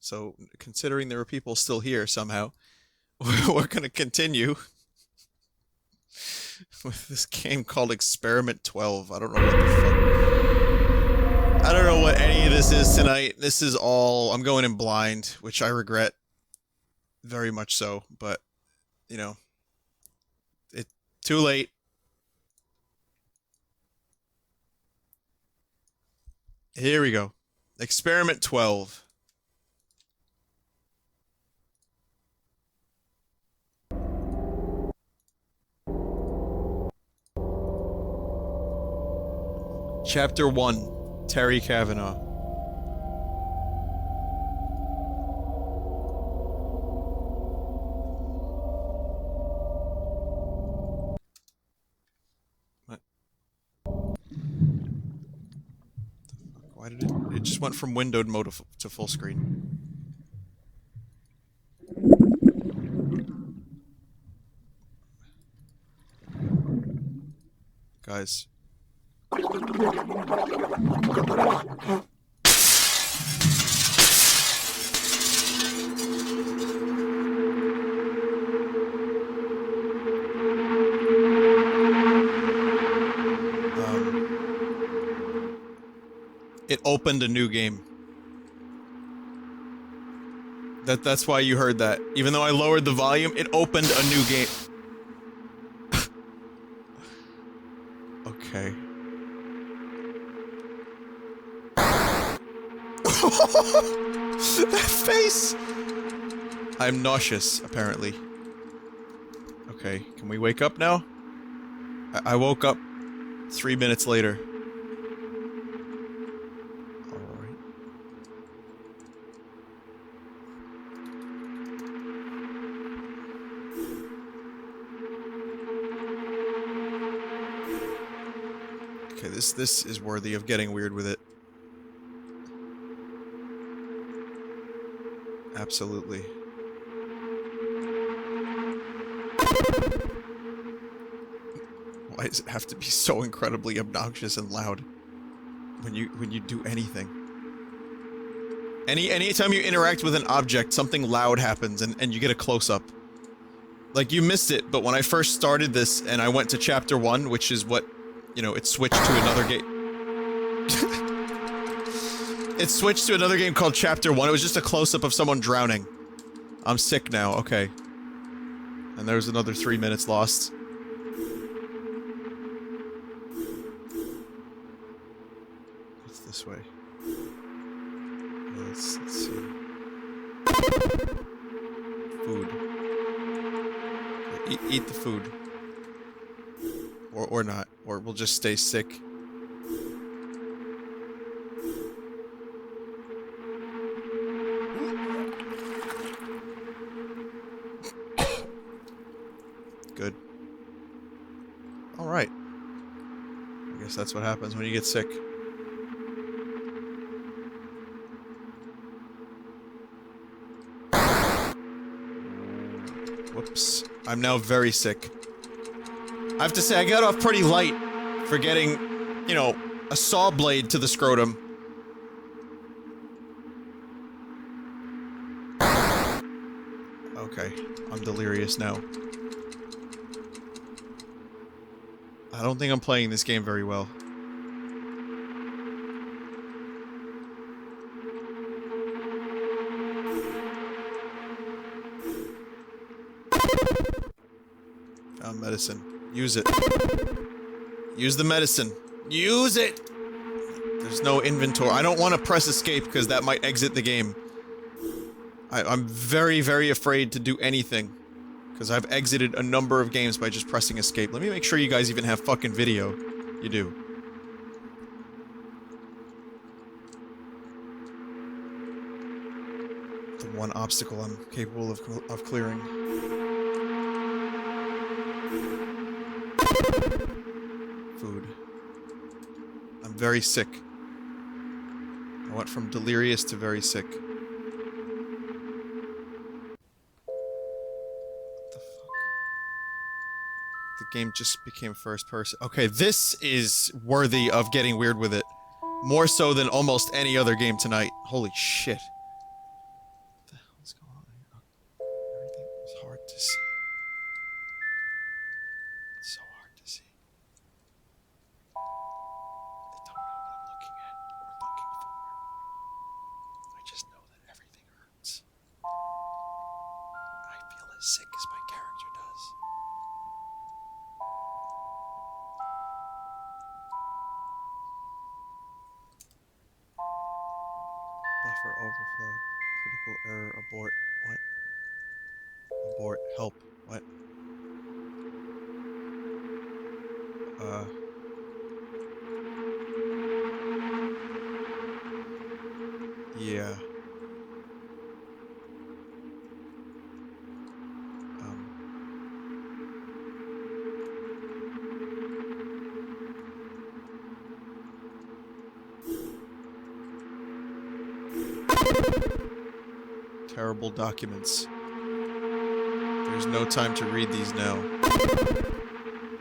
So, considering there are people still here somehow, we're gonna continue with this game called Experiment 12. I don't know what the fuck. I don't know what any of this is tonight. This is all... I'm going in blind, which I regret. Very much so, but, you know... It's too late. Here we go. Experiment 12. Chapter 1. Terry Kavanaugh. What? Why did it just went from windowed mode to full screen. Guys. It opened a new game. That's why you heard that. Even though I lowered the volume, it opened a new game. Okay. That face! I'm nauseous, apparently. Okay, can we wake up now? I woke up 3 minutes later. Alright. Okay, this is worthy of getting weird with it. Absolutely. Why does it have to be so incredibly obnoxious and loud when you do anything? Anytime you interact with an object, something loud happens and you get a close-up. Like, you missed it, but when I first started this and I went to chapter 1, which is what, you know, it switched to another game. It switched to another game called Chapter 1. It was just a close-up of someone drowning. I'm sick now, okay. And there's another 3 minutes lost. What's this way? Let's see. Food. Eat the food. Or not. Or we'll just stay sick. Good. Alright. I guess that's what happens when you get sick. Whoops. I'm now very sick. I have to say, I got off pretty light for getting, you know, a saw blade to the scrotum. Okay. I'm delirious now. I don't think I'm playing this game very well. Found medicine. Use it. Use the medicine. Use it! There's no inventory. I don't want to press escape because that might exit the game. I'm very, very afraid to do anything. Because I've exited a number of games by just pressing escape. Let me make sure you guys even have fucking video. You do. The one obstacle I'm capable of clearing. Food. I'm very sick. I went from delirious to very sick. The game just became first person. Okay, this is worthy of getting weird with it. More so than almost any other game tonight. Holy shit. sick as my character does. Buffer overflow. Critical error. Abort. What? Abort. Help. What? Yeah. Terrible documents. There's no time to read these now.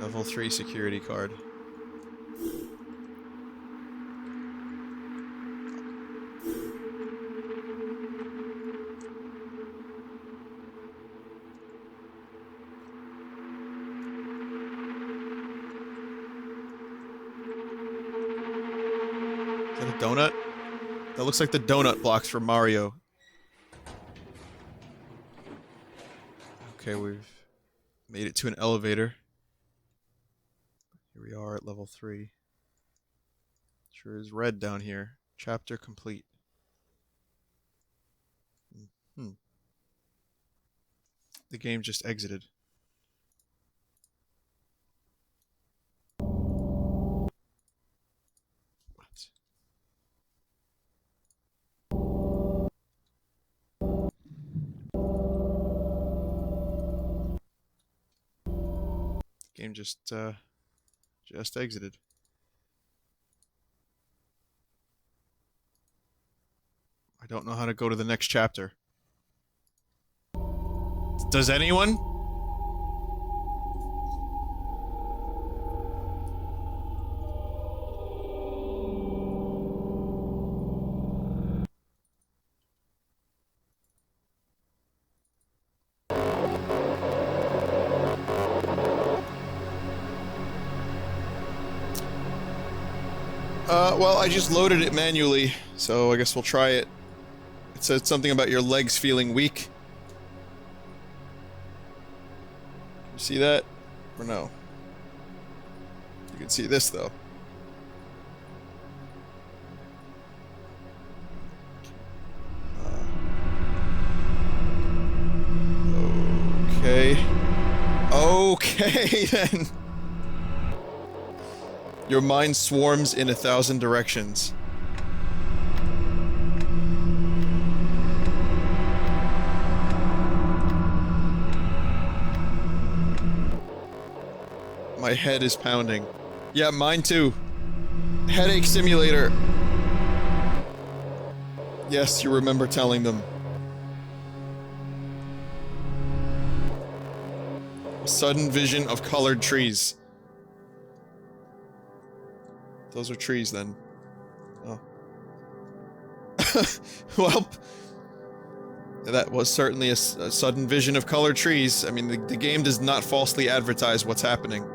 Level 3 security card. Is that a donut? That looks like the donut blocks from Mario. Okay, we've made it to an elevator. Here we are at level 3. Sure is red down here. Chapter complete. The game just exited. What? The game just exited. I don't know how to go to the next chapter. Does anyone? Well, I just loaded it manually, so I guess we'll try it. It said something about your legs feeling weak. You see that? Or no? You can see this, though. Okay. Okay, then. Your mind swarms in 1,000 directions. My head is pounding. Yeah, mine too. Headache simulator. Yes, you remember telling them. A sudden vision of colored trees. Those are trees, then. Oh. Well, that was certainly a sudden vision of colored trees. I mean, the game does not falsely advertise what's happening.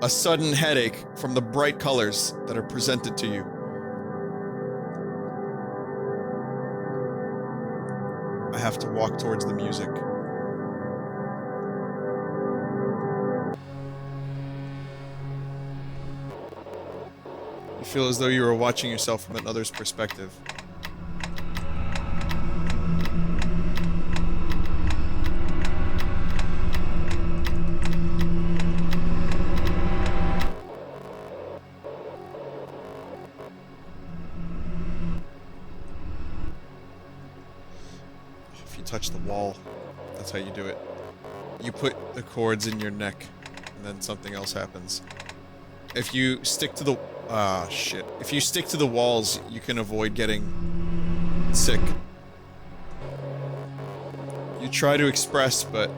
A sudden headache from the bright colors that are presented to you. I have to walk towards the music. You feel as though you were watching yourself from another's perspective. If you touch the wall, that's how you do it. You put the cords in your neck, and then something else happens. If you stick to the... Ah, shit. If you stick to the walls, you can avoid getting sick. You try to express, but...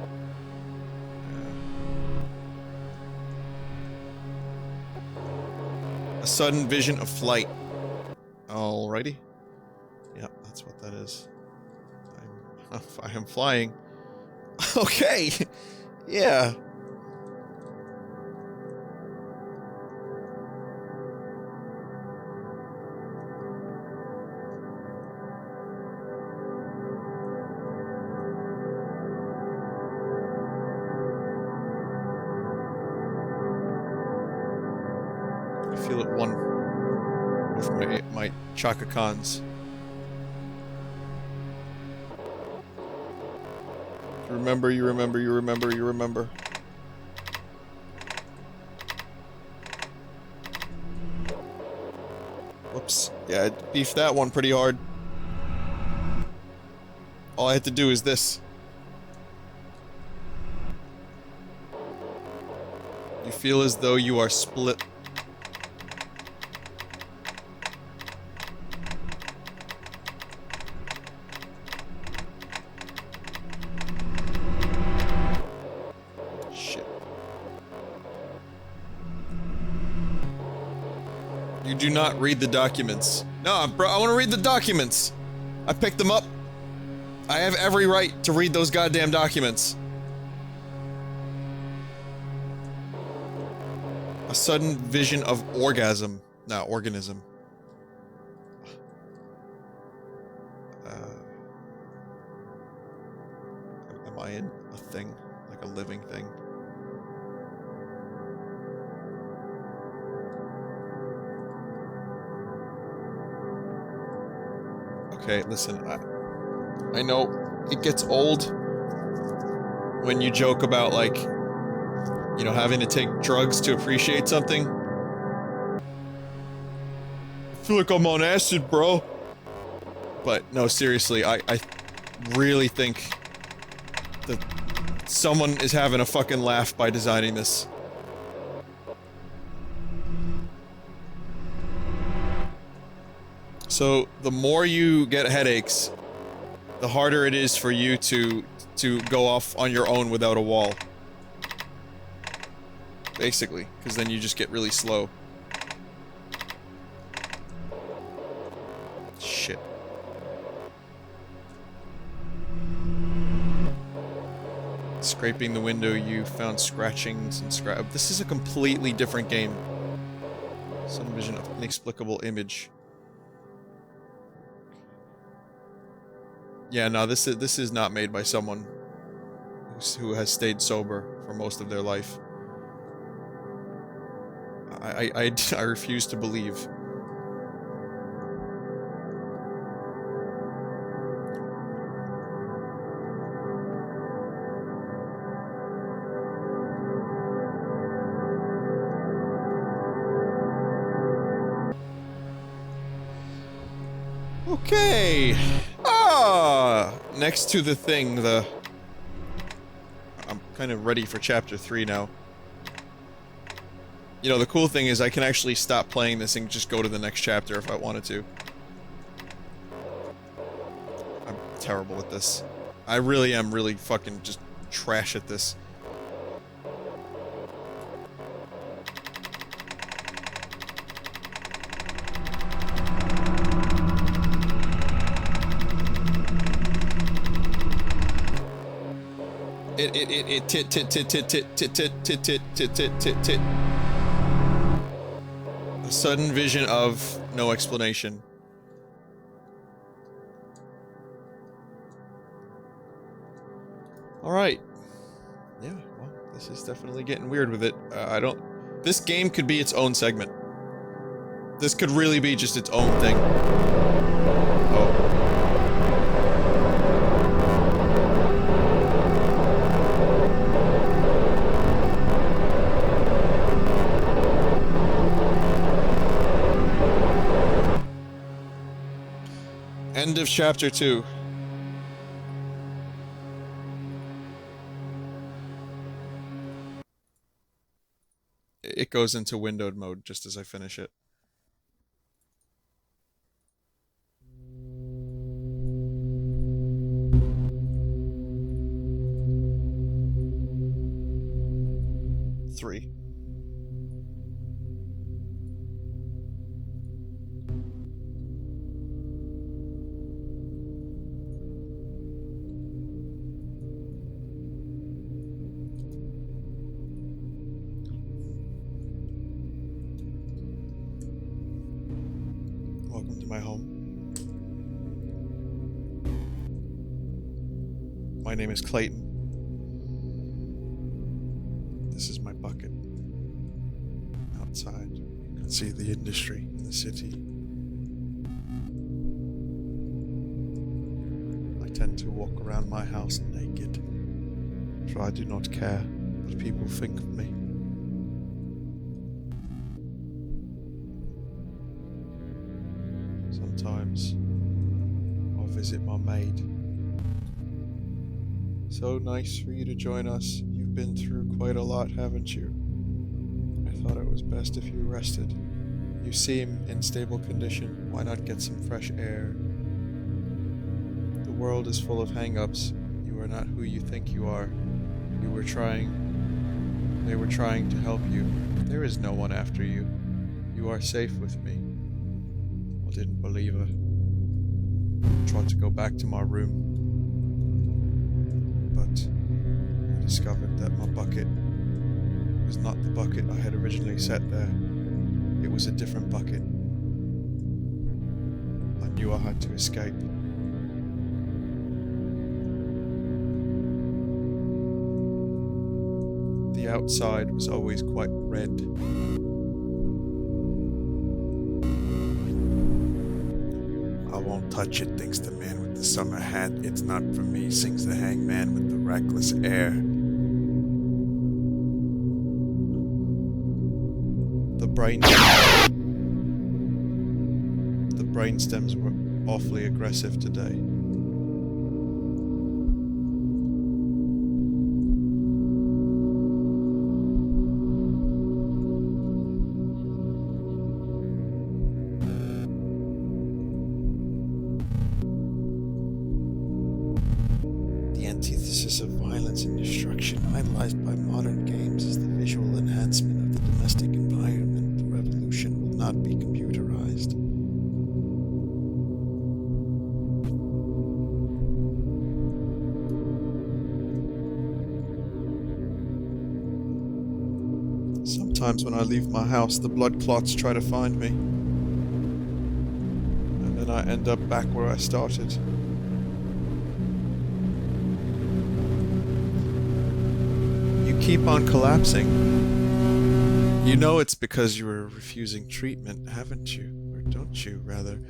A sudden vision of flight. Alrighty. Yep, that's what that is. I am flying. Okay! Yeah. Chaka Khans. You remember, you remember, you remember, you remember. Whoops. Yeah, I beefed that one pretty hard. All I had to do is this. You feel as though you are split. Shit. You do not read the documents. No, bro, I want to read the documents. I picked them up. I have every right to read those goddamn documents. A sudden vision of orgasm. No, organism. Am I in a thing? Like a living thing? Okay, listen, I know it gets old when you joke about, like, you know, having to take drugs to appreciate something. I feel like I'm on acid, bro. But, no, seriously, I really think that someone is having a fucking laugh by designing this. So, the more you get headaches, the harder it is for you to go off on your own without a wall. Basically, because then you just get really slow. Shit. Scraping the window, you found scratchings and This is a completely different game. Some vision of inexplicable image. Yeah, no, this is not made by someone who has stayed sober for most of their life. I refuse to believe. Okay. Next to the thing, I'm kind of ready for chapter 3 now. You know, the cool thing is I can actually stop playing this and just go to the next chapter if I wanted to. I'm terrible at this. I really am really fucking just trash at this. A sudden vision of no explanation. Alright. Yeah, well, this is definitely getting weird with it. This game could be its own segment. This could really be just its own thing. Oh. End of chapter 2. It goes into windowed mode just as I finish it. Three. Welcome to my home. My name is Clayton. This is my bucket. Outside, you can see the industry in the city. tend to walk around my house naked. For I do not care what people think of me. Sometimes I'll visit my maid. So nice for you to join us. You've been through quite a lot, haven't you? I thought it was best if you rested. You seem in stable condition. Why not get some fresh air? The world is full of hang-ups. You are not who you think you are. They were trying to help you. There is no one after you. You are safe with me. I didn't believe her. I tried to go back to my room, but I discovered that my bucket was not the bucket I had originally set there. It was a different bucket. I knew I had to escape. The outside was always quite red. I won't touch it, thinks the man with the summer hat. It's not for me, sings the hangman with the reckless air. The brainstems were awfully aggressive today. The antithesis of violence and destruction, idolized by modern games, is the visual enhancement of the domestic environment. The revolution will not be computerized. Sometimes when I leave my house, the blood clots try to find me. And then I end up back where I started. You keep on collapsing. You know it's because you are refusing treatment, haven't you? Or don't you, rather?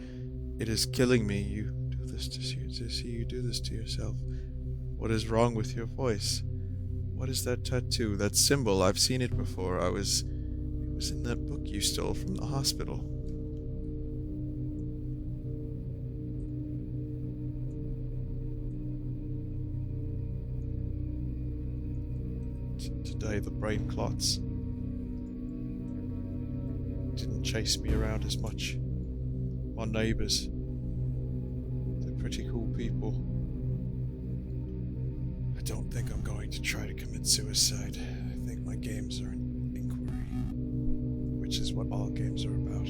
It is killing me. You do this to you do this to yourself. What is wrong with your voice? What is that tattoo? That symbol? I've seen it before. It was in that book you stole from the hospital. Today the brain clots didn't chase me around as much. My neighbors, they're pretty cool people. I don't think I'm going to try to commit suicide. I think my games are an inquiry, which is what all games are about.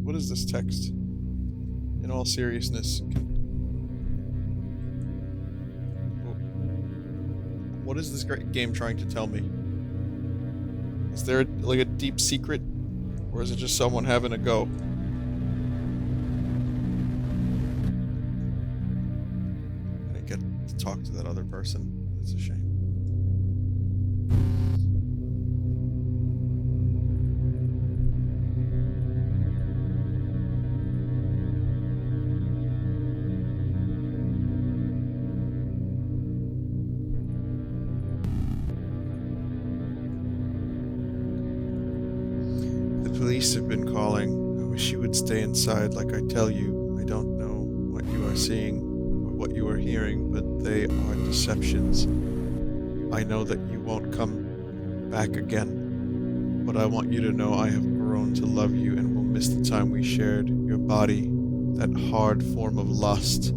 What is this text? In all seriousness, what is this great game trying to tell me? Is there like a deep secret, or is it just someone having a go? I didn't get to talk to that other person. That's a shame. Police have been calling. I wish you would stay inside like I tell you. I don't know what you are seeing or what you are hearing, but they are deceptions. I know that you won't come back again, but I want you to know I have grown to love you and will miss the time we shared. Your body, that hard form of lust.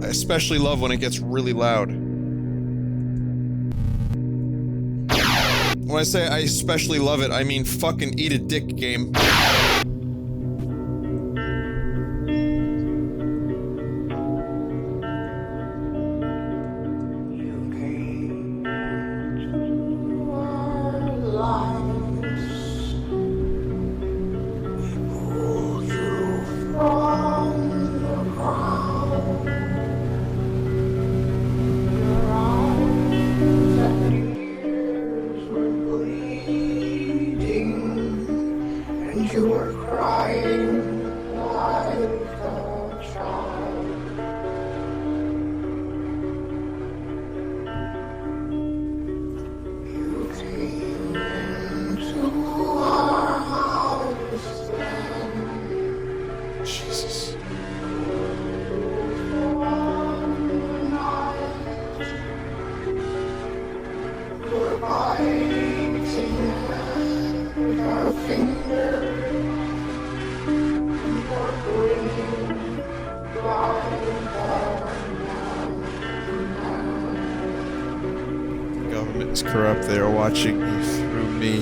I especially love when it gets really loud. When I say I especially love it, I mean fucking eat a dick game. Corrupt, they are watching you through me.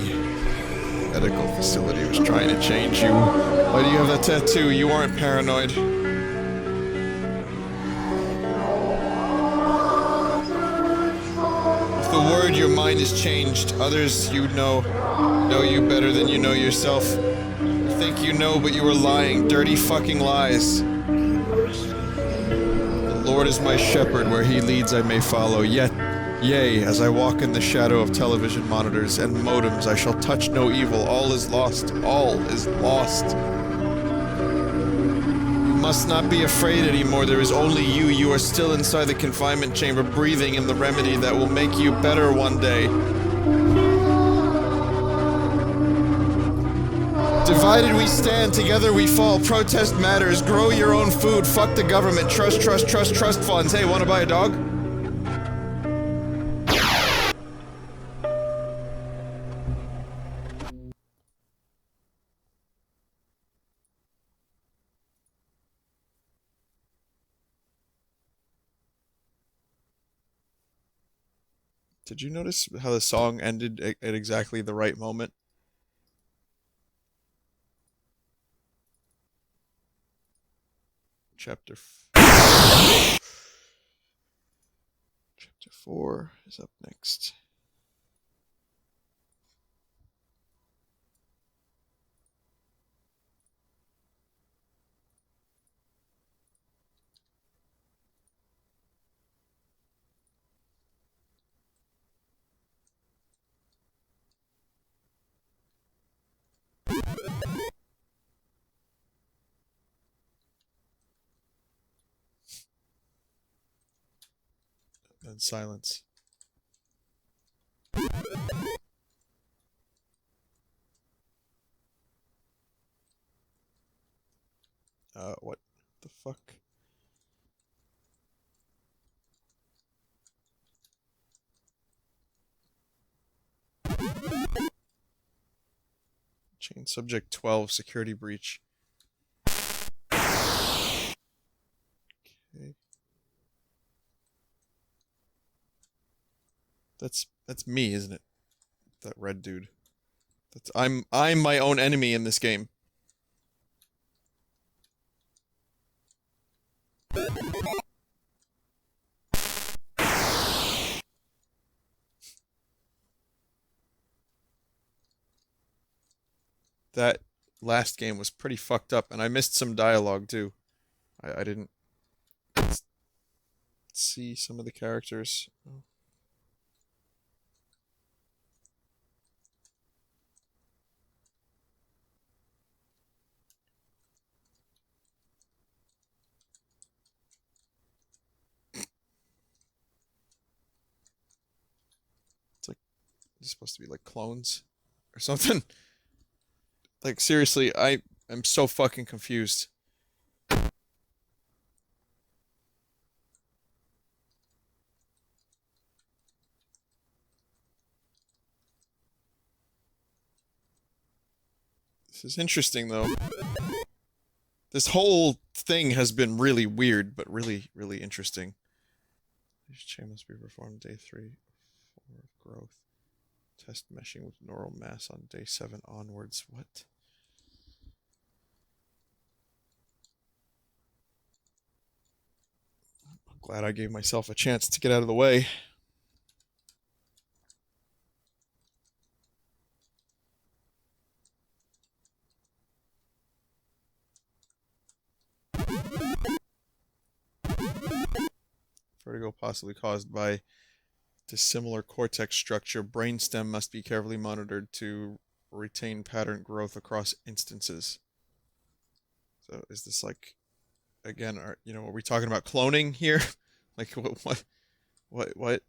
Medical facility was trying to change you. Why do you have that tattoo? You aren't paranoid. With the word, your mind is changed. Others you know you better than you know yourself. You think you know, but you are lying. Dirty fucking lies. The Lord is my shepherd. Where he leads, I may follow. Yea, as I walk in the shadow of television monitors and modems, I shall touch no evil. All is lost. All is lost. You must not be afraid anymore. There is only you. You are still inside the confinement chamber, breathing in the remedy that will make you better one day. Divided we stand, together we fall. Protest matters. Grow your own food. Fuck the government. Trust funds. Hey, wanna buy a dog? Did you notice how the song ended at exactly the right moment? Chapter 4 is up next. And silence. What the fuck? Chain subject 12, security breach. Okay. That's me, isn't it? That red dude. I'm my own enemy in this game. That last game was pretty fucked up, and I missed some dialogue too. I didn't see some of the characters. Oh. It's like it's supposed to be like clones or something. Like seriously, I am so fucking confused. This is interesting though. This whole thing has been really weird, but really, really interesting. This chain must be performed day 3 of growth. Test meshing with neural mass on day 7 onwards. What? I'm glad I gave myself a chance to get out of the way. Vertigo possibly caused by dissimilar cortex structure. Brainstem must be carefully monitored to retain pattern growth across instances. So is this like, again, are we talking about cloning here? Like what?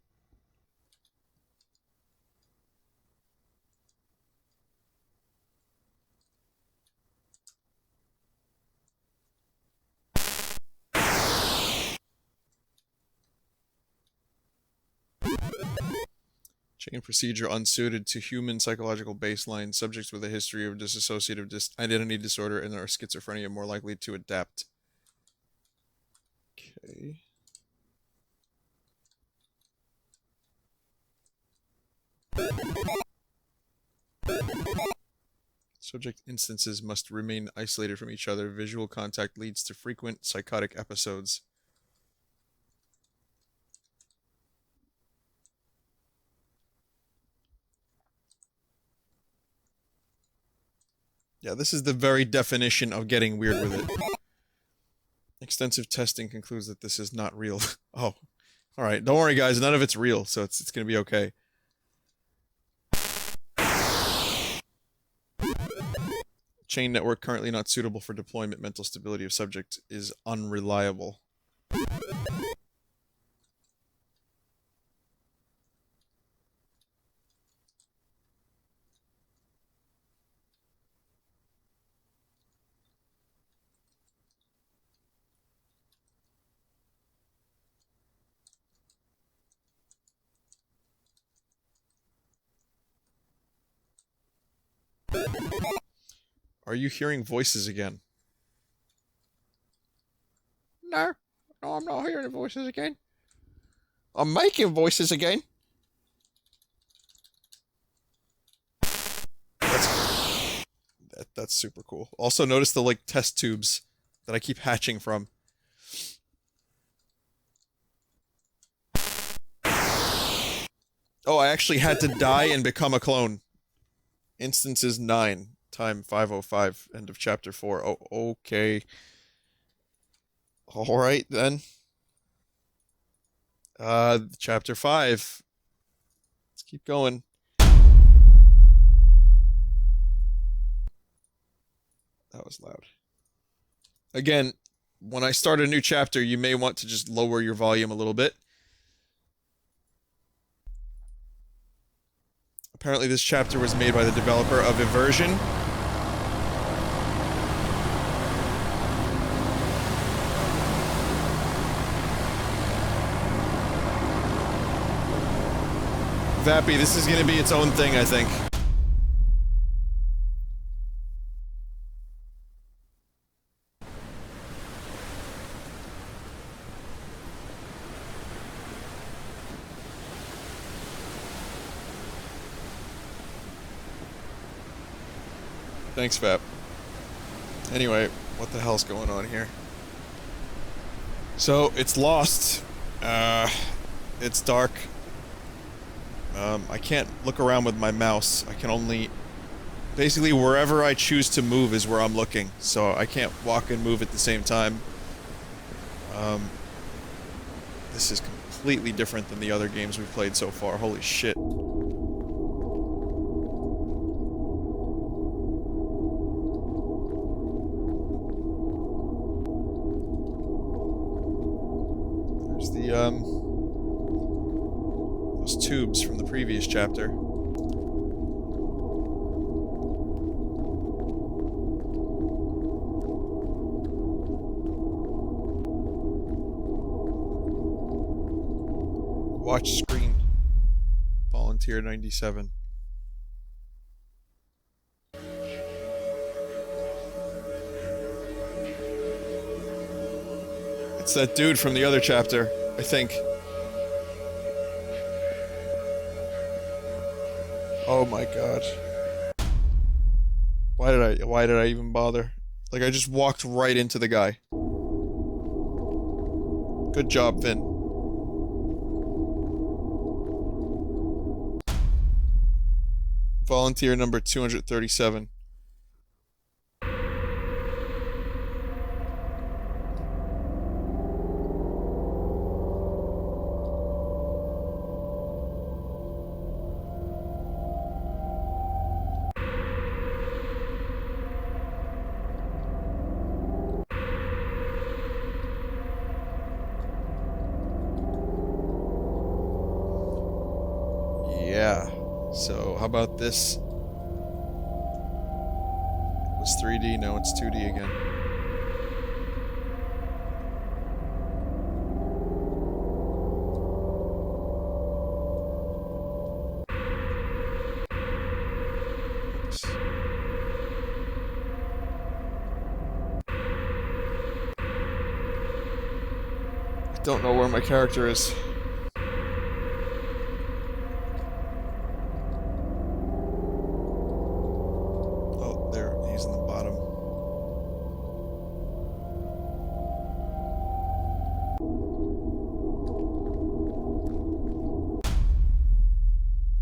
Chain procedure unsuited to human psychological baseline. Subjects with a history of dissociative identity disorder and or schizophrenia more likely to adapt. Okay. Subject instances must remain isolated from each other. Visual contact leads to frequent psychotic episodes. Yeah, this is the very definition of getting weird with it. Extensive testing concludes that this is not real. Oh, alright. Don't worry, guys. None of it's real, so it's gonna be okay. Chain network currently not suitable for deployment. Mental stability of subject is unreliable. Are you hearing voices again? No. No, I'm not hearing voices again. I'm making voices again. That's super cool. Also notice the, like, test tubes that I keep hatching from. Oh, I actually had to die and become a clone. Instances 9. Time 5:05. End of chapter 4. Oh, okay. Alright, then. Chapter 5. Let's keep going. That was loud. Again, when I start a new chapter, you may want to just lower your volume a little bit. Apparently this chapter was made by the developer of Eversion. Vappy, this is going to be its own thing, I think. Thanks, Vap. Anyway, what the hell's going on here? So, it's lost. It's dark. I can't look around with my mouse. I can only... Basically, wherever I choose to move is where I'm looking. So, I can't walk and move at the same time. This is completely different than the other games we've played so far. Holy shit. There's the, those tubes from the previous chapter. Watch screen. Volunteer 97. It's that dude from the other chapter, I think. Oh my god. Why did I even bother? Like, I just walked right into the guy. Good job, Vin. Volunteer number 237. Yeah. So, how about this? It was 3D, now it's 2D again. Oops. I don't know where my character is. Oh, there, he's in the bottom.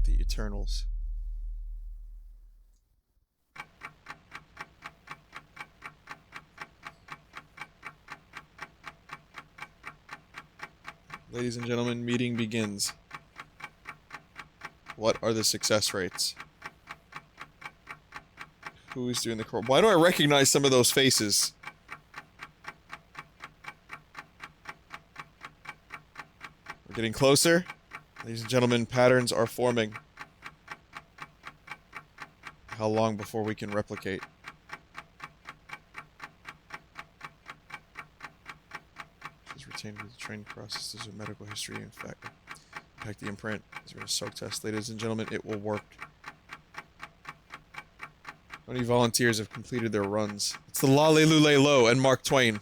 The Eternals. Ladies and gentlemen, meeting begins. What are the success rates? Who is doing the crawl? Why do I recognize some of those faces? We're getting closer. Ladies and gentlemen, patterns are forming. How long before we can replicate? She's retained with the training processes of medical history and fact. Impact the imprint. Is there a soak test? Ladies and gentlemen, it will work. How many volunteers have completed their runs? It's the Lale Lule Lo and Mark Twain.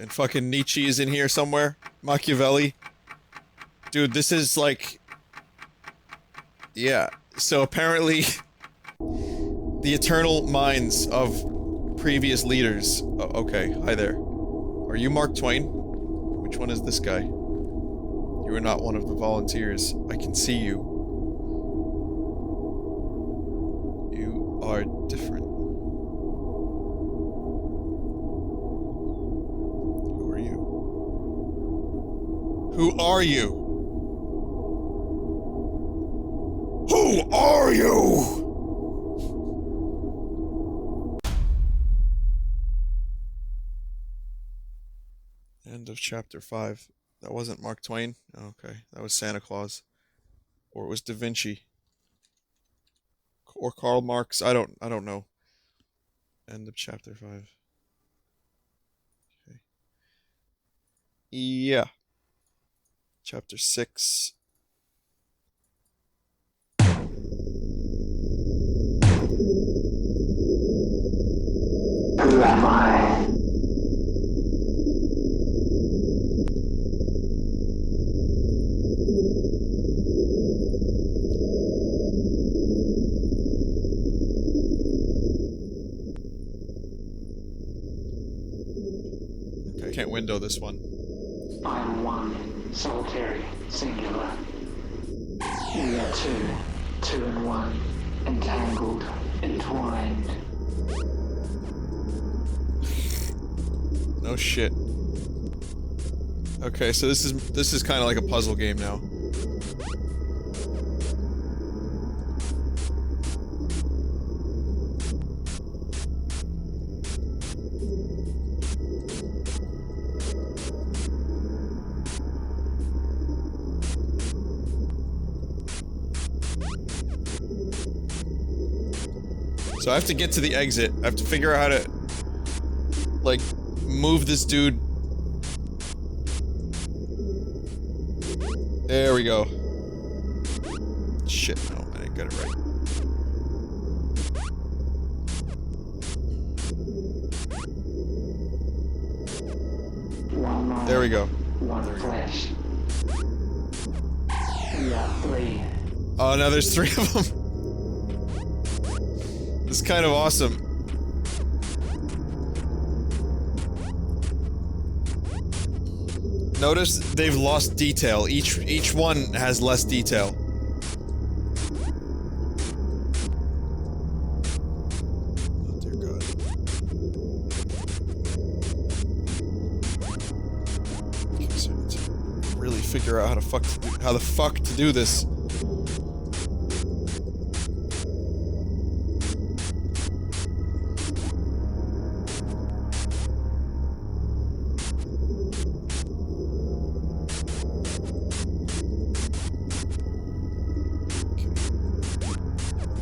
And fucking Nietzsche is in here somewhere. Machiavelli. Dude, this is like... Yeah. So apparently... the eternal minds of previous leaders. Oh, okay, hi there. Are you Mark Twain? Which one is this guy? You are not one of the volunteers. I can see you. You are different. Who are you? Who are you? Who are you? End of chapter 5. That wasn't Mark Twain? Okay, that was Santa Claus. Or it was Da Vinci. Or Karl Marx. I don't know. End of chapter 5. Okay. Yeah. Chapter 6. Who am I? Okay, I can't window this one. I am one, solitary, singular. We are two, two and one, entangled, entwined. No shit. Okay, so this is kind of like a puzzle game now. So I have to get to the exit. I have to figure out how to, like, move this dude. There we go. Shit, no, I didn't get it right. There we go. one flesh. We are three. Oh, now there's 3 of them. It's kind of awesome. Notice they've lost detail. Each one has less detail. Oh dear God. Okay, so I need to really figure out how the fuck to do this.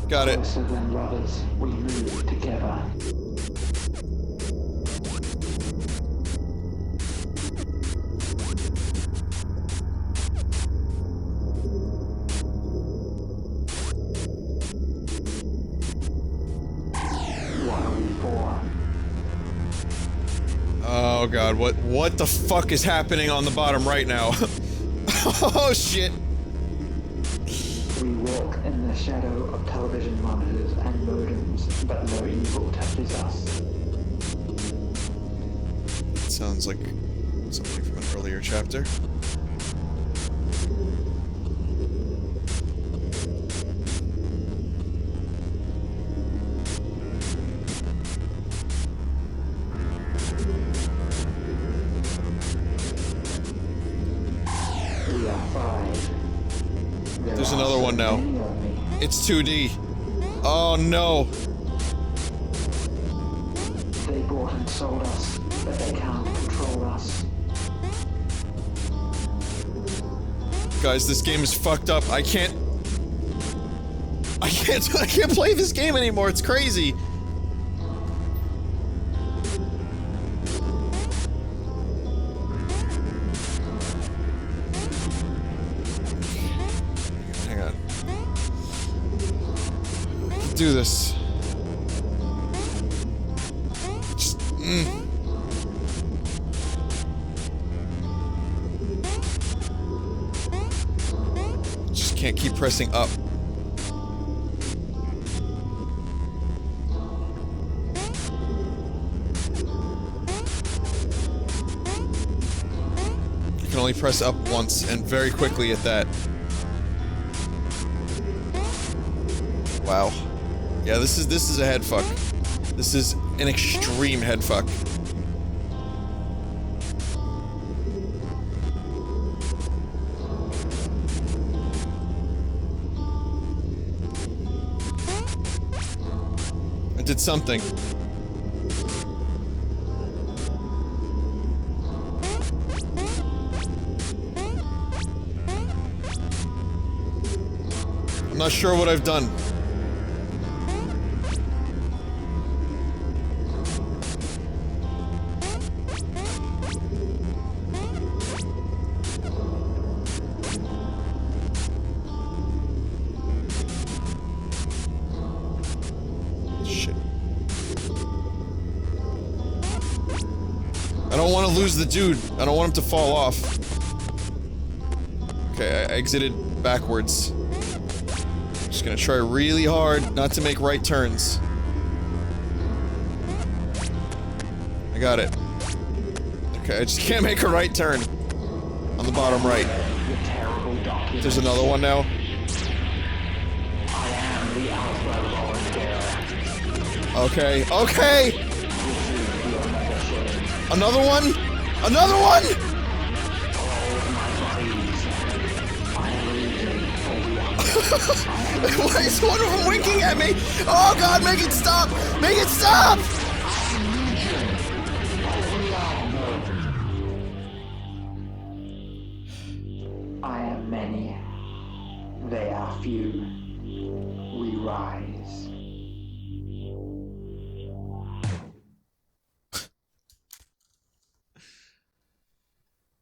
Got it. Closer than brothers, we move together. What are we for? Oh God, what the fuck is happening on the bottom right now? Oh shit. We walk in the shadow of television monitors and modems, but no evil touches us. That sounds like something from an earlier chapter. We are 5. There's another one now. It's 2D. Oh no. They bought and sold us, but they can't control us. Guys, this game is fucked up. I can't play this game anymore. It's crazy. Hang on. Do this. Just, Just can't keep pressing up. You can only press up once, and very quickly at that. Wow. Yeah, this is a head fuck. This is an extreme head fuck. I did something. I'm not sure what I've done. I don't want to lose the dude. I don't want him to fall off. Okay, I exited backwards. Just gonna try really hard not to make right turns. I got it. Okay, I just can't make a right turn. On the bottom right. There's another one now. Okay, okay! Another one? Another one?! Why is one of them winking at me? Oh God, make it stop! Make it stop! I am many. They are few. We rise.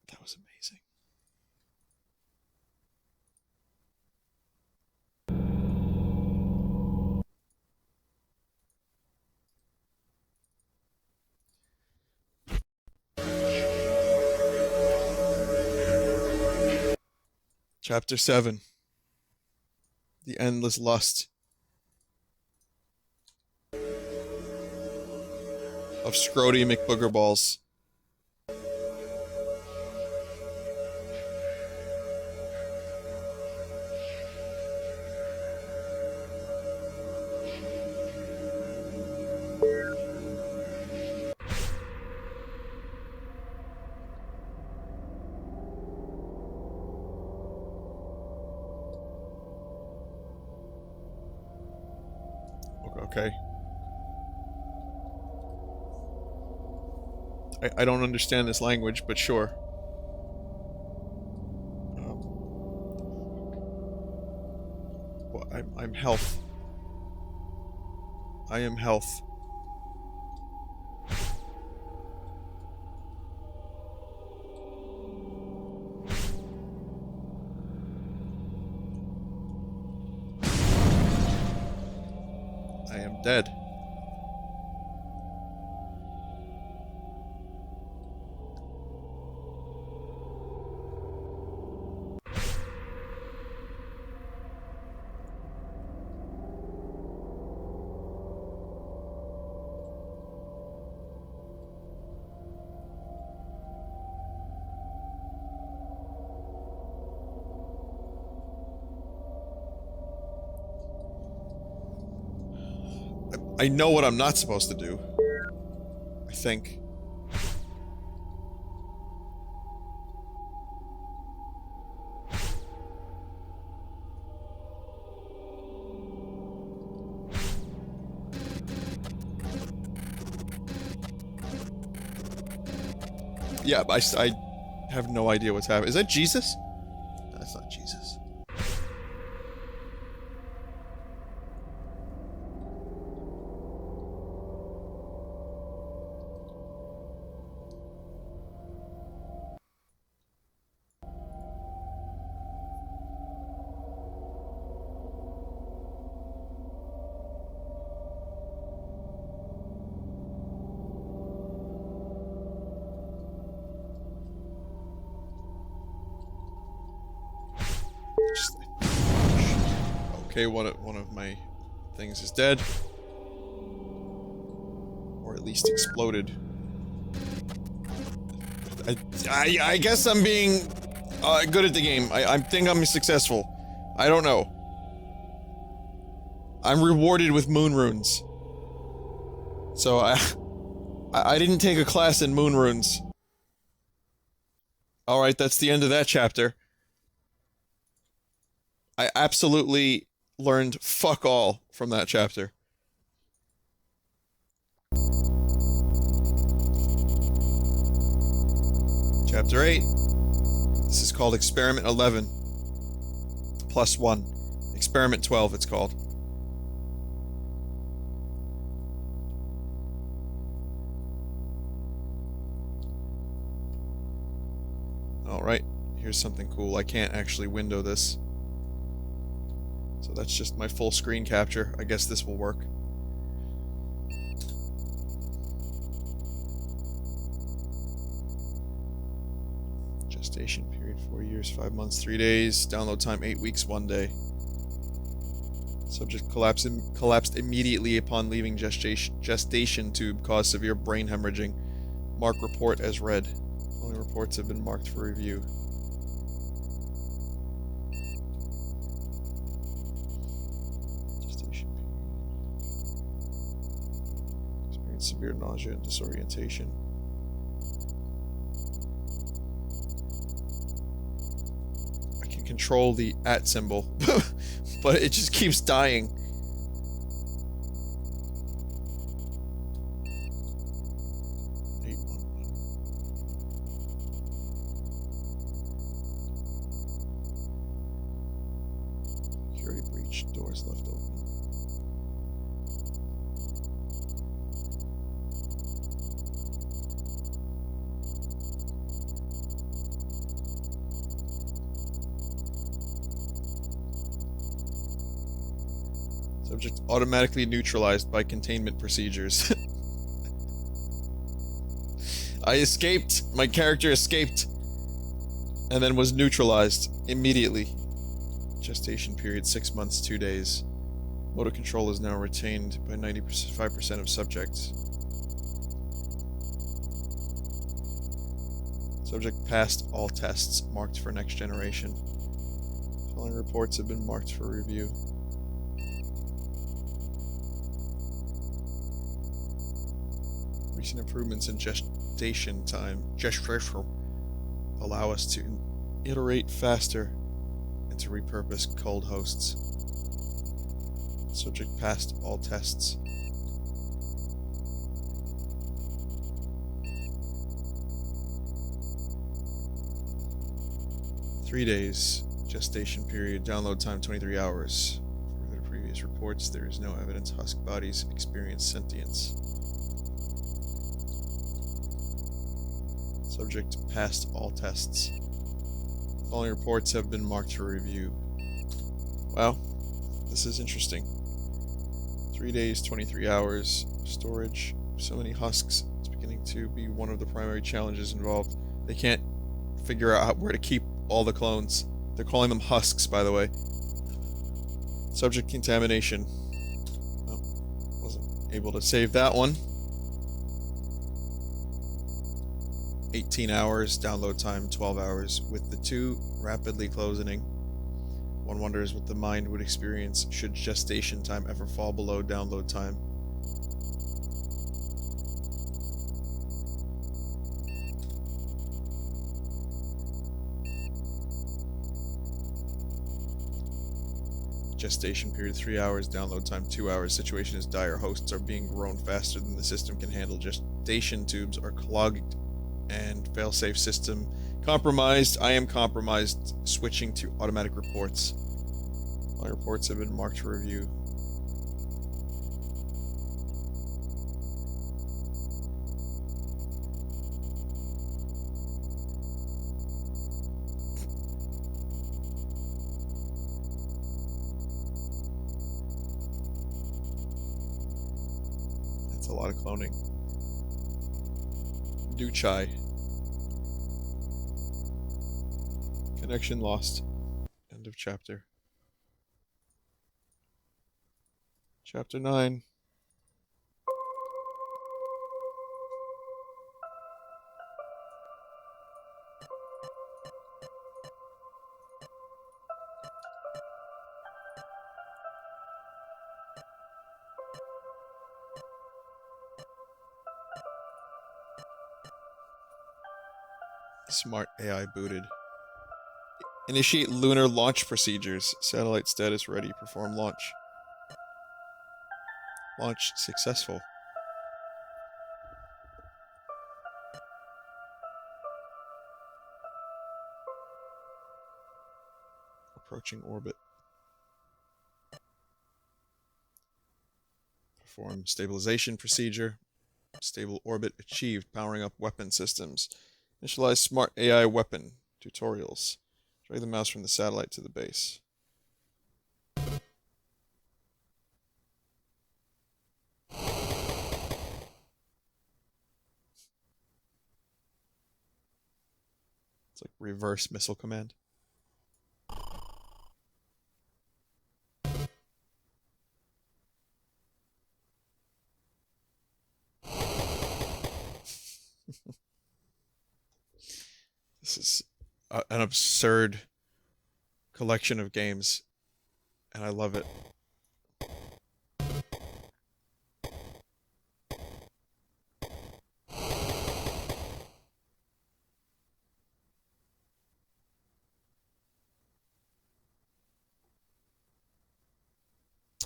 That was amazing. Chapter 7. The Endless Lust of Scrody McBoogerballs. Okay. I don't understand this language, but sure. Well, I'm health. I am health. I am dead. I know what I'm not supposed to do. I think. Yeah, but I have no idea what's happening. Is that Jesus? No, that's not Jesus. Okay, one of my things is dead. Or at least exploded. I guess I'm being good at the game. I think I'm successful. I don't know. I'm rewarded with moon runes. So I didn't take a class in moon runes. Alright, that's the end of that chapter. I absolutely learned fuck all from that chapter. Chapter 8. This is called Experiment 11. Plus 1. Experiment 12, it's called. Alright, here's something cool. I can't actually window this. So that's just my full screen capture. I guess this will work. Gestation period 4 years, 5 months, 3 days. Download time 8 weeks, 1 day. Subject collapsed immediately upon leaving gestation tube, caused severe brain hemorrhaging. Mark report as read. Only reports have been marked for review. Severe nausea and disorientation. I can control the @ symbol, but it just keeps dying. Security breach, doors left open. Subject automatically neutralized by containment procedures. I escaped! My character escaped! and then was neutralized immediately. Gestation period 6 months, 2 days. Motor control is now retained by 95% of subjects. Subject passed all tests marked for next generation. Following reports have been marked for review. Recent improvements in gestation time allow us to iterate faster and to repurpose cold hosts. Subject passed all tests. Three days. Gestation period. Download time 23 hours. For the previous reports, there is no evidence husk bodies experience sentience. Subject passed all tests. Following reports have been marked for review. Wow, this is interesting. 3 days, 23 hours. Storage. So many husks. It's beginning to be one of the primary challenges involved. They can't figure out where to keep all the clones. They're calling them husks, by the way. Subject contamination. Oh, wasn't able to save that one. 18 hours, download time 12 hours. With the two rapidly closing, one wonders what the mind would experience should gestation time ever fall below download time. Gestation period 3 hours, download time 2 hours. Situation is dire. Hosts are being grown faster than the system can handle. Gestation tubes are clogged and failsafe system compromised. I am compromised. Switching to automatic reports. My reports have been marked for review. That's a lot of cloning. Duchai. Connection lost. End of chapter. Chapter 9. Smart AI booted. Initiate lunar launch procedures. Satellite status ready. Perform launch. Launch successful. Approaching orbit. Perform stabilization procedure. Stable orbit achieved. Powering up weapon systems. Initialize smart AI weapon. Tutorials. Drag the mouse from the satellite to the base. It's like reverse missile command. This is an absurd collection of games, and I love it.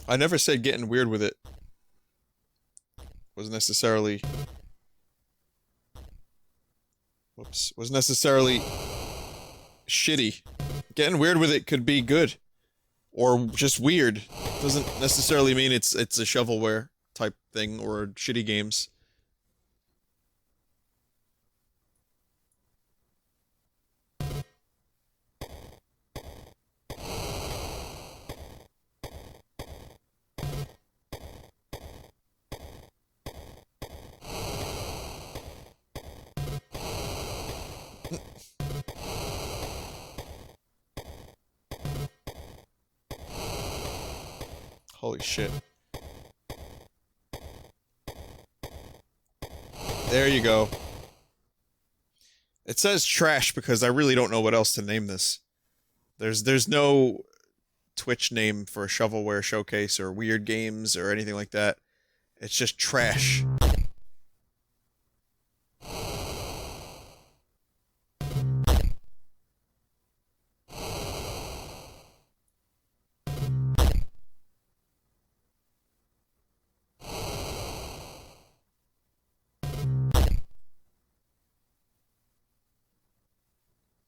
I never said getting weird with it was necessarily... Whoops. Was necessarily shitty. Getting weird with it could be good. Or just weird. Doesn't necessarily mean it's a shovelware type thing or shitty games. Holy shit. There you go. It says trash because I really don't know what else to name this. There's no Twitch name for a shovelware showcase or weird games or anything like that. It's just trash.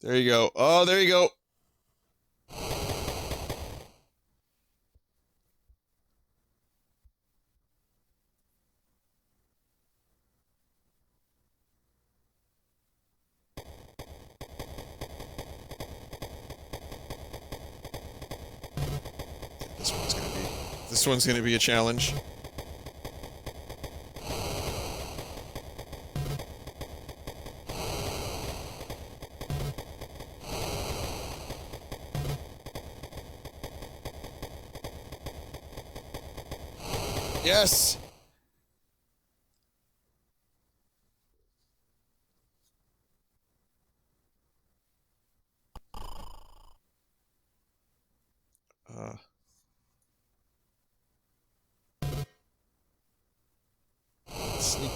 There you go. Oh, there you go. This one's gonna be a challenge. Yes!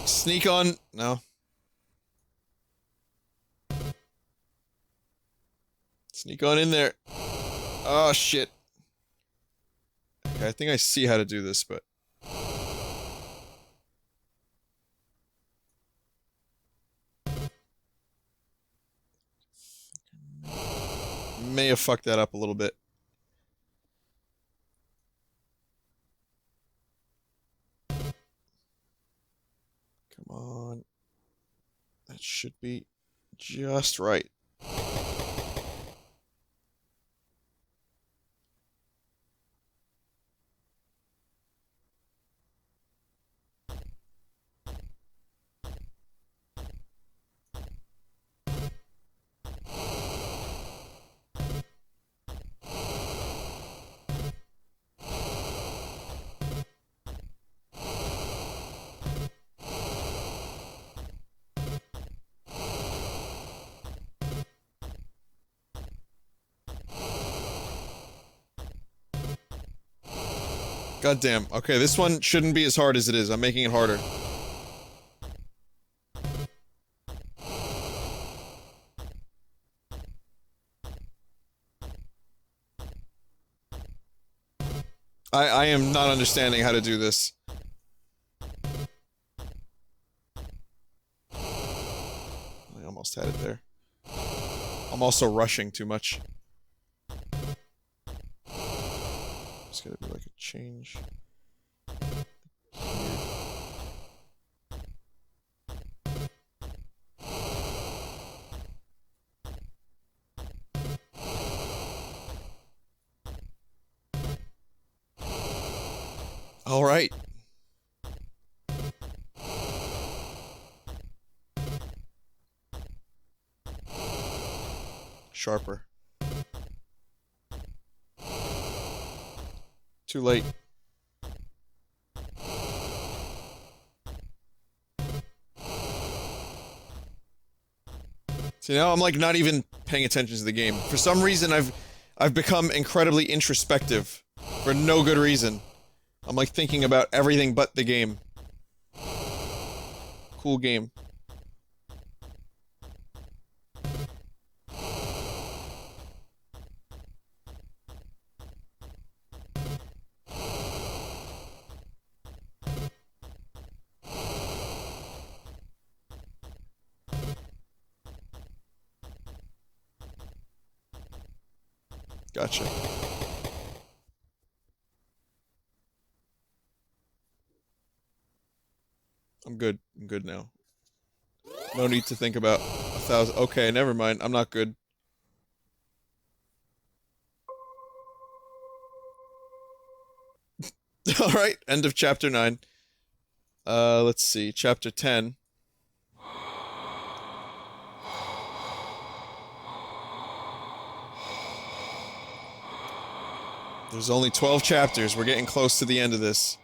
Sneak on. No. Sneak on in there. Oh, shit. Okay, I think I see how to do this, but... may have fucked that up a little bit. Come on. That should be just right. God damn. Okay, this one shouldn't be as hard as it is. I'm making it harder. I am not understanding how to do this. I almost had it there. I'm also rushing too much. It's gotta be like a change. All right. Sharper. Too late. See, now I'm like not even paying attention to the game. For some reason I've become incredibly introspective for no good reason. I'm like thinking about everything but the game. Cool game. Gotcha. I'm good. I'm good now. No need to think about 1,000. Okay, never mind. I'm not good. Alright, end of chapter 9. Let's see. Chapter 10. There's only 12 chapters. We're getting close to the end of this.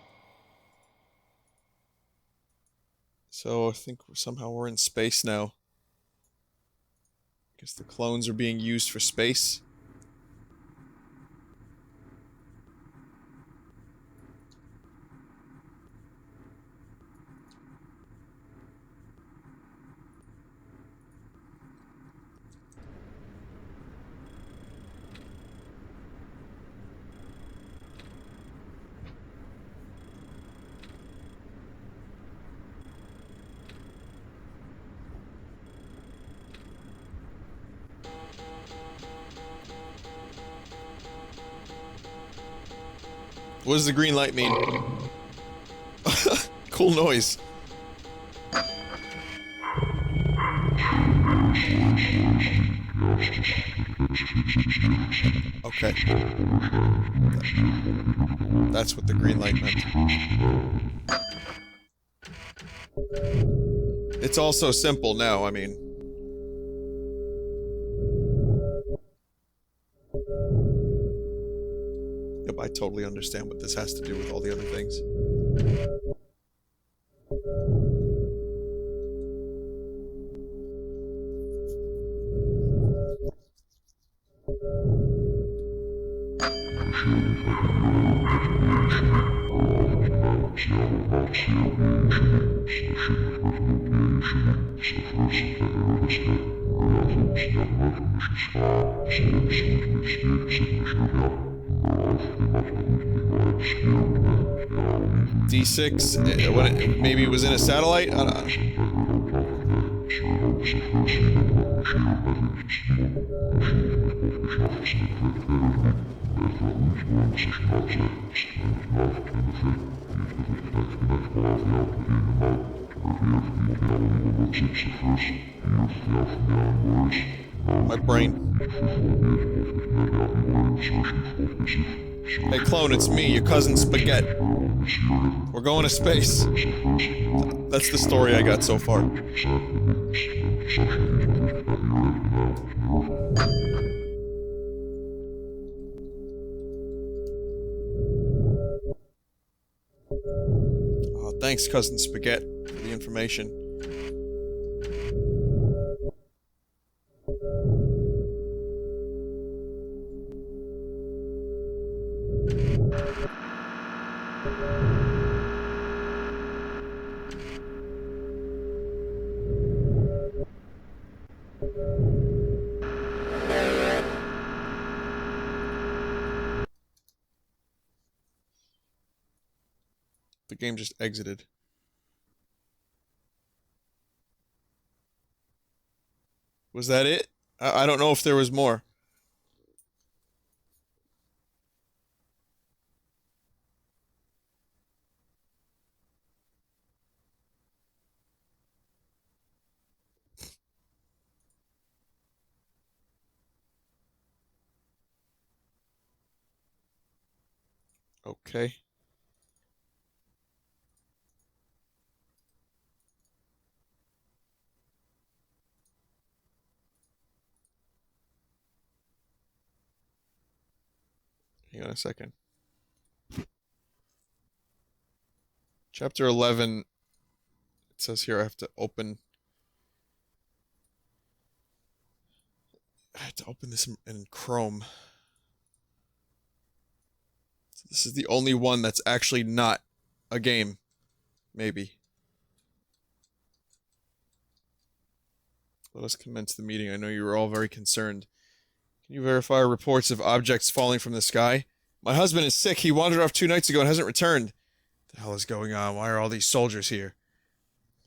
So I think somehow we're in space now. I guess the clones are being used for space. What does the green light mean? Cool noise. Okay. That's what the green light meant. It's all so simple now, I mean. Yep, I totally understand what this has to do with all the other things. D6, when it maybe was in a satellite? I don't know. My brain. Hey clone, it's me, your cousin Spaghetti. We're going to space. That's the story I got so far. Oh, thanks, cousin Spaghetti, for the information. The game just exited. Was that it? I don't know if there was more. Okay. Hang on a second. Chapter 11. It says here I have to open this in Chrome. So this is the only one that's actually not a game. Maybe. Let us commence the meeting. I know you were all very concerned. Can you verify reports of objects falling from the sky? My husband is sick. He wandered off 2 nights ago and hasn't returned. What the hell is going on? Why are all these soldiers here?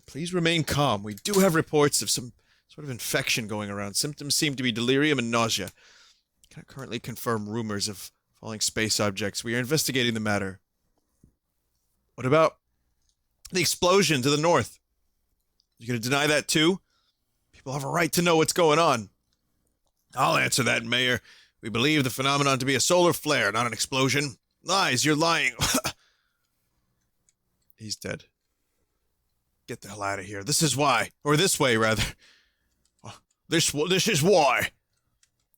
Please remain calm. We do have reports of some sort of infection going around. Symptoms seem to be delirium and nausea. Cannot currently confirm rumors of falling space objects. We are investigating the matter. What about the explosion to the north? You gonna deny that too? People have a right to know what's going on. I'll answer that, Mayor. We believe the phenomenon to be a solar flare, not an explosion. Lies, you're lying. He's dead. Get the hell out of here. This is why. Or this way, rather. This is why.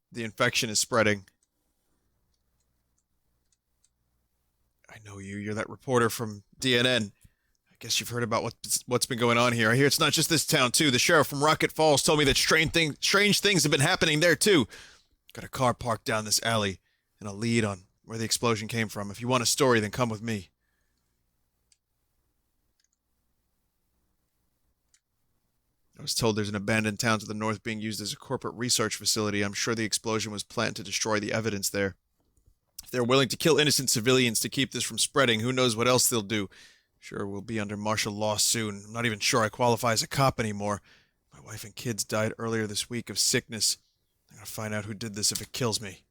The infection is spreading. I know you. You're that reporter from DNN. I guess you've heard about what's been going on here. I hear it's not just this town, too. The sheriff from Rocket Falls told me that strange things have been happening there, too. Got a car parked down this alley and a lead on where the explosion came from. If you want a story, then come with me. I was told there's an abandoned town to the north being used as a corporate research facility. I'm sure the explosion was planned to destroy the evidence there. If they're willing to kill innocent civilians to keep this from spreading, who knows what else they'll do. Sure, we'll be under martial law soon. I'm not even sure I qualify as a cop anymore. My wife and kids died earlier this week of sickness. I'm gonna find out who did this if it kills me.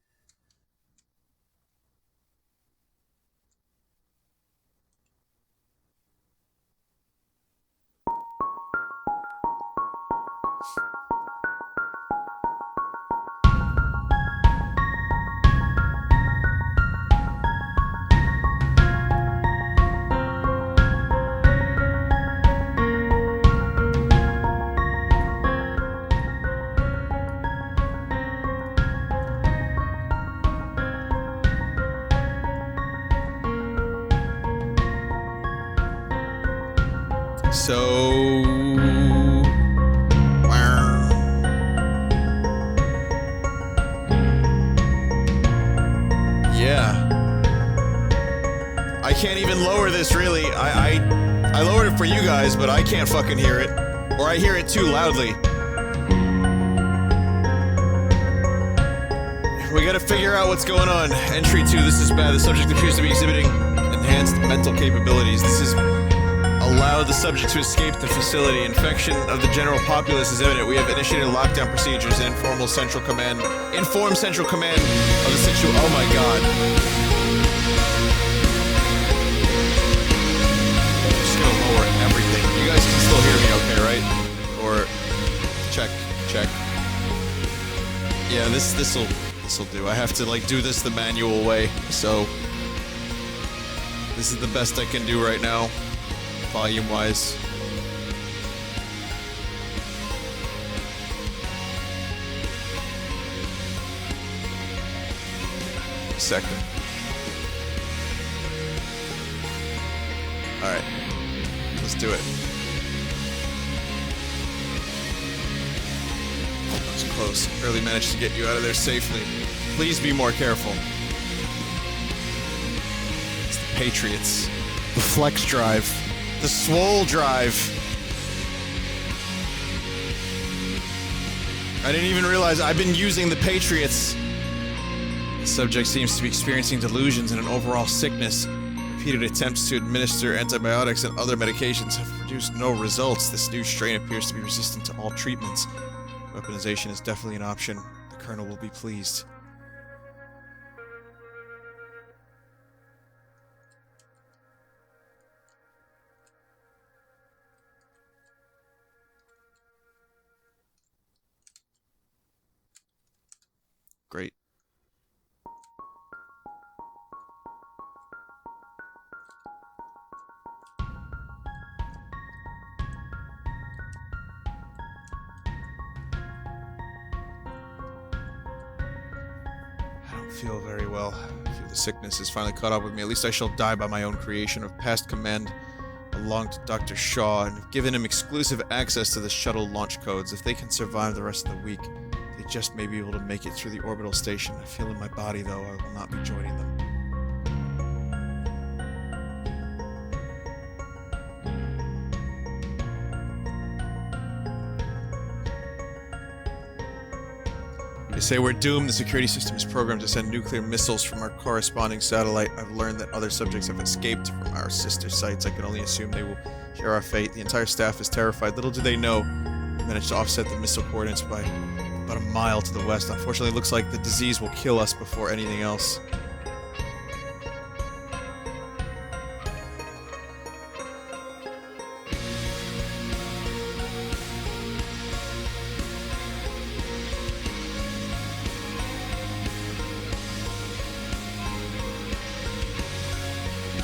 So... yeah. I can't even lower this, really. I lowered it for you guys, but I can't fucking hear it. Or I hear it too loudly. We gotta figure out what's going on. Entry 2, this is bad. The subject appears to be exhibiting enhanced mental capabilities. This is... allowed the subject to escape the facility. Infection of the general populace is imminent. We have initiated lockdown procedures and inform central command of the situation. Oh my god. I'm just gonna lower everything. You guys can still hear me okay, right? Or check. Yeah, this'll do. I have to like do this the manual way, so this is the best I can do right now. Volume-wise. Second. Alright. Let's do it. That was close. Barely managed to get you out of there safely. Please be more careful. It's the Patriots. The Flex Drive. The Swole Drive. I didn't even realize I've been using the Patriots. The subject seems to be experiencing delusions and an overall sickness. Repeated attempts to administer antibiotics and other medications have produced no results. This new strain appears to be resistant to all treatments. Weaponization is definitely an option. The Colonel will be pleased. Great. I don't feel very well. I feel the sickness has finally caught up with me. At least I shall die by my own creation. I've passed command along to Dr. Shaw and have given him exclusive access to the shuttle launch codes. If they can survive the rest of the week, they just may be able to make it through the orbital station. I feel in my body, though, I will not be joining them. They say we're doomed. The security system is programmed to send nuclear missiles from our corresponding satellite. I've learned that other subjects have escaped from our sister sites. I can only assume they will share our fate. The entire staff is terrified. Little do they know, we managed to offset the missile coordinates by about a mile to the west. Unfortunately, it looks like the disease will kill us before anything else.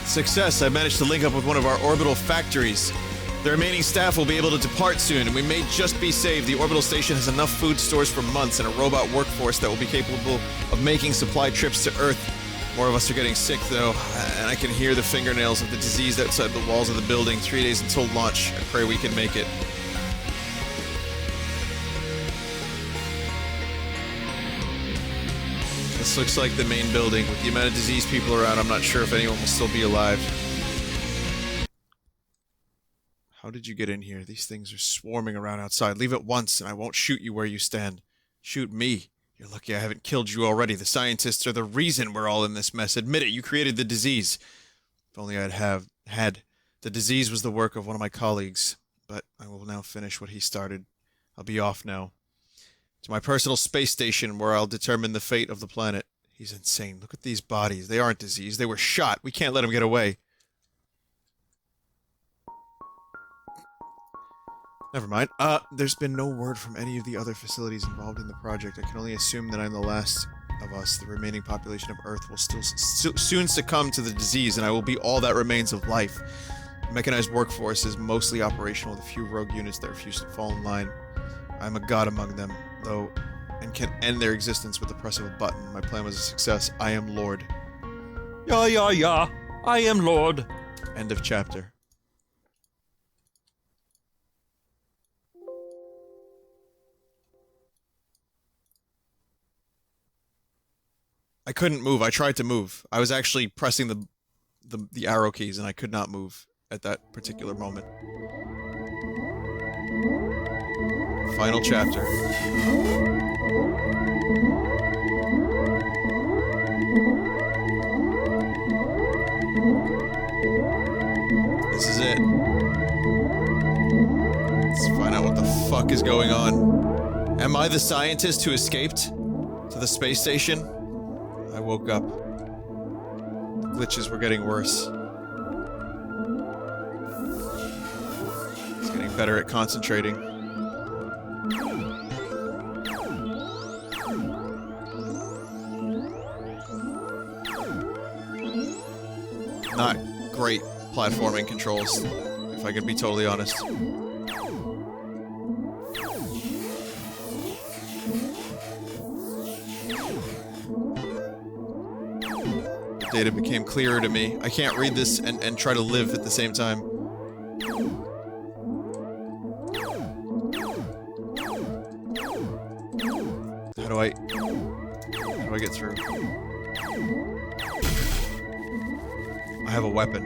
Success! I managed to link up with one of our orbital factories. The remaining staff will be able to depart soon, and we may just be saved. The orbital station has enough food stores for months and a robot workforce that will be capable of making supply trips to Earth More of us are getting sick, though, and I can hear the fingernails of the disease outside the walls of the building. 3 days until launch. I pray we can make it. This looks like the main building. With the amount of diseased people around, I'm not sure if anyone will still be alive. How did you get in here? These things are swarming around outside. Leave at once, and I won't shoot you where you stand. Shoot me. You're lucky I haven't killed you already. The scientists are the reason we're all in this mess. Admit it, you created the disease. If only I'd had. The disease was the work of one of my colleagues, but I will now finish what he started. I'll be off now. To my personal space station, where I'll determine the fate of the planet. He's insane. Look at these bodies. They aren't diseased. They were shot. We can't let him get away. Never mind. There's been no word from any of the other facilities involved in the project. I can only assume that I'm the last of us. The remaining population of Earth will soon succumb to the disease, and I will be all that remains of life. The mechanized workforce is mostly operational, with a few rogue units that refuse to fall in line. I'm a god among them, though, and can end their existence with the press of a button. My plan was a success. I am Lord. Yeah. I am Lord. End of chapter. I couldn't move. I tried to move. I was actually pressing the arrow keys, and I could not move at that particular moment. Final chapter. This is it. Let's find out what the fuck is going on. Am I the scientist who escaped to the space station? I woke up. The glitches were getting worse. It's getting better at concentrating. Not great platforming controls, if I could be totally honest. Data became clearer to me. I can't read this and try to live at the same time. How do I get through? I have a weapon.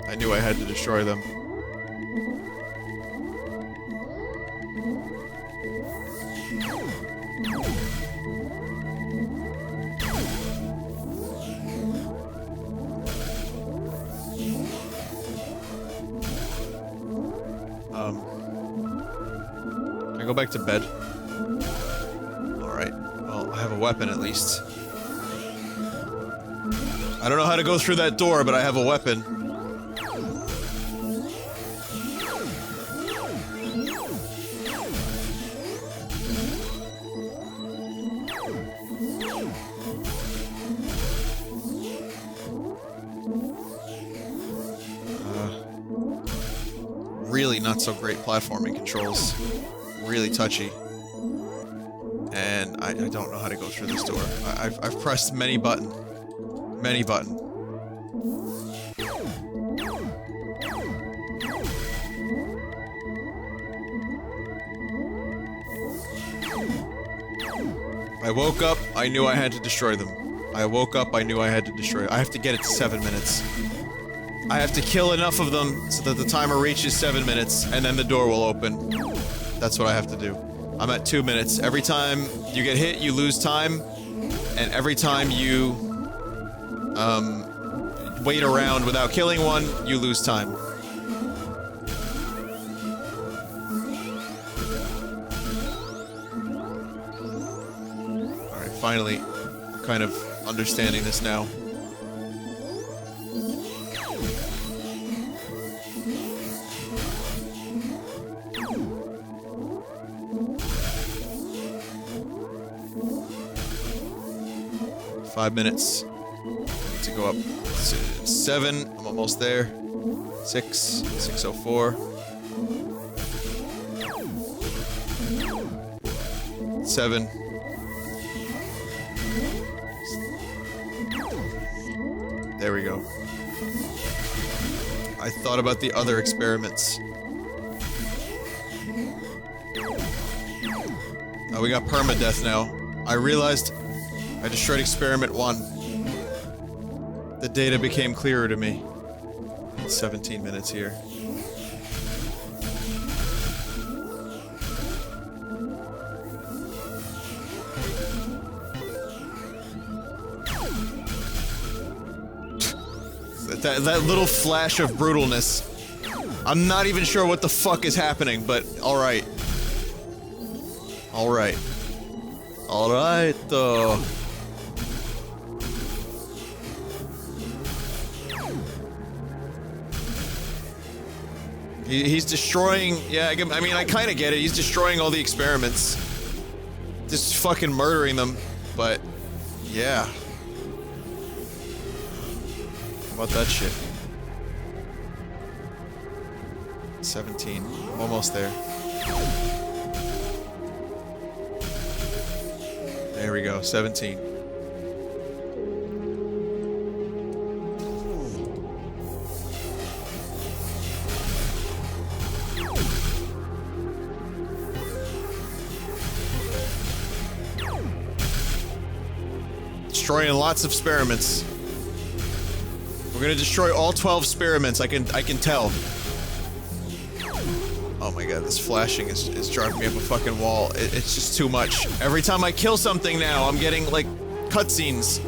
I knew I had to destroy them. Can I go back to bed? Alright. Well, I have a weapon at least. I don't know how to go through that door, but I have a weapon. Really not so great platforming controls. Really touchy. And I don't know how to go through this door. I've pressed many button. Many button. I woke up, I knew I had to destroy them. I woke up, I knew I had to destroy. I have to get it to 7 minutes. I have to kill enough of them so that the timer reaches 7 minutes, and then the door will open. That's what I have to do. I'm at 2 minutes. Every time you get hit, you lose time, and every time you, wait around without killing one, you lose time. Alright, finally, I'm kind of understanding this now. Five minutes. Need to go up. 7. I'm almost there. 6. 6:04. 7. There we go. I thought about the other experiments. Oh, we got permadeath now. I realized I destroyed experiment 1. The data became clearer to me. 17 minutes here. That little flash of brutalness. I'm not even sure what the fuck is happening, but alright. Alright. Alright, though. He's destroying... Yeah, I mean, I kinda get it. He's destroying all the experiments. Just fucking murdering them, but... Yeah. How about that shit? 17. I'm almost there. There we go, 17. Destroying lots of experiments. We're gonna destroy all 12 experiments, I can tell. Oh my god, this flashing is driving me up a fucking wall. It's just too much. Every time I kill something now, I'm getting, like, cutscenes.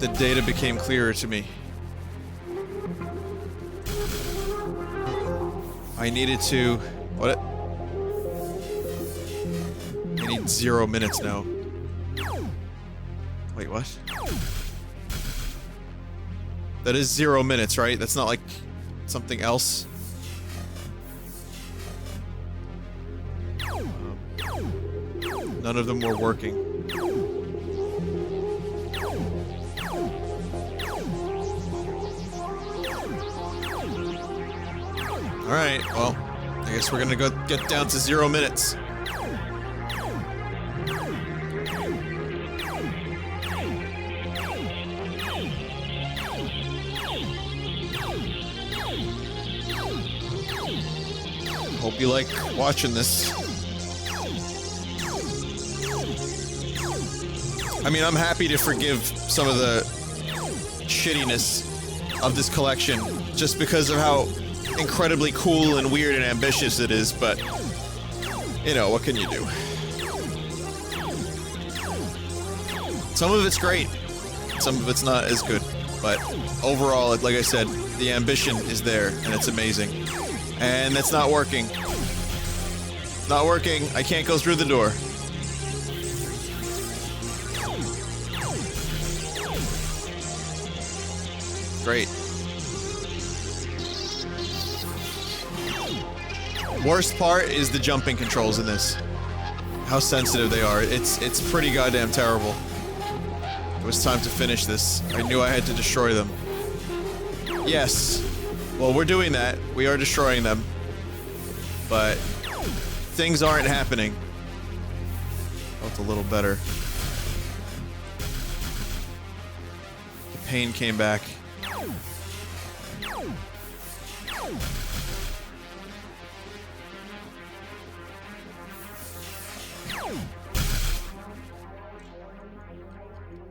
The data became clearer to me. I needed to... What? I need 0 minutes now. Wait, what? That is 0 minutes, right? That's not like something else. None of them were working. Alright, well, I guess we're gonna go get down to 0 minutes. Hope you like watching this. I mean, I'm happy to forgive some of the shittiness of this collection just because of how incredibly cool and weird and ambitious it is, but you know, what can you do? Some of it's great, some of it's not as good, but overall, like I said, the ambition is there and it's amazing. And it's not working. Not working. I can't go through the door. Great. Worst part is the jumping controls in this. How sensitive they are. It's pretty goddamn terrible. It was time to finish this. I knew I had to destroy them. Yes. Well, we're doing that. We are destroying them. But things aren't happening. Felt a little better. The pain came back.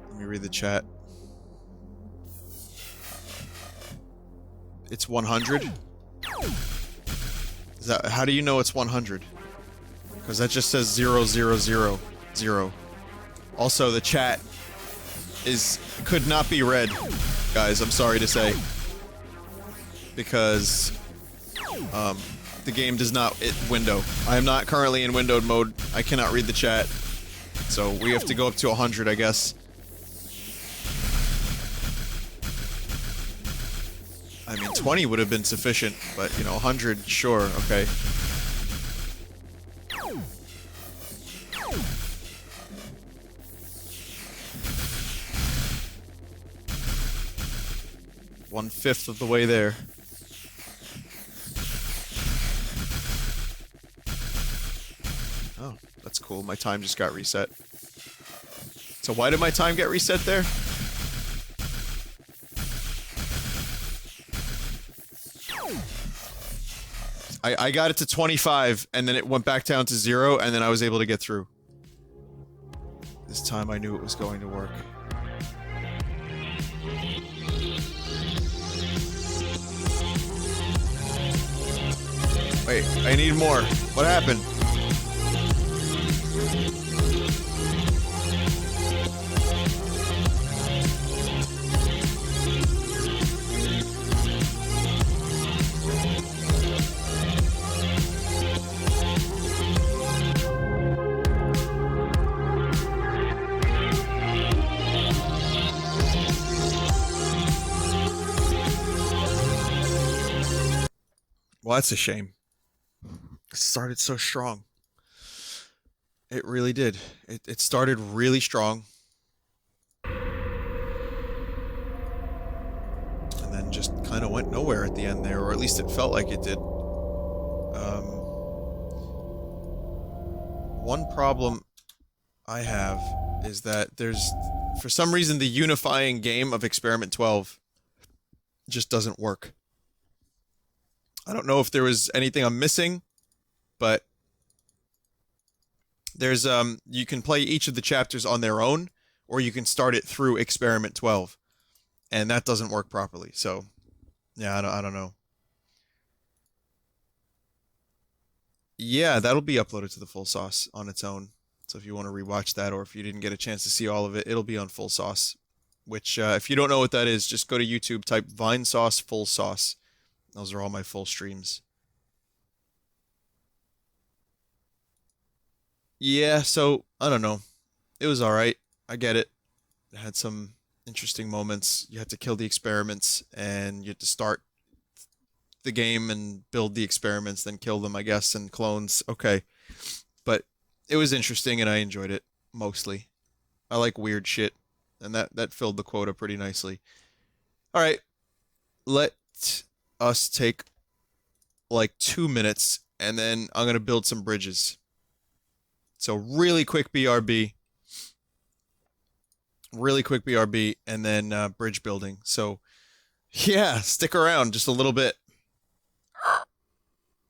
Let me read the chat. It's 100? Is that, how do you know it's 100? Because that just says 0000. Also, the chat could not be read, guys, I'm sorry to say. Because, the game does not window. I am not currently in windowed mode. I cannot read the chat. So we have to go up to 100, I guess. I mean, 20 would have been sufficient, but, you know, 100, sure, okay. One-fifth of the way there. Oh, that's cool. My time just got reset. So why did my time get reset there? I got it to 25, and then it went back down to 0, and then I was able to get through. This time I knew it was going to work. Wait, I need more. What happened? Well, that's a shame. It started so strong. It really did. It started really strong. And then just kind of went nowhere at the end there, or at least it felt like it did. One problem I have is that there's, for some reason, the unifying game of Experiment 12 just doesn't work. I don't know if there was anything I'm missing, but there's, you can play each of the chapters on their own, or you can start it through Experiment 12, and that doesn't work properly, so, yeah, I don't know. Yeah, that'll be uploaded to the Full Sauce on its own, so if you want to rewatch that, or if you didn't get a chance to see all of it, it'll be on Full Sauce, which, if you don't know what that is, just go to YouTube, type Vinesauce Full Sauce. Those are all my full streams. Yeah, so, I don't know. It was alright. I get it. It had some interesting moments. You had to kill the experiments, and you had to start the game and build the experiments, then kill them, I guess, and clones. Okay. But it was interesting, and I enjoyed it, mostly. I like weird shit, and that filled the quota pretty nicely. Alright. Let us take like 2 minutes, and then I'm gonna build some bridges. So really quick BRB. Really quick BRB, and then bridge building. So yeah, stick around just a little bit.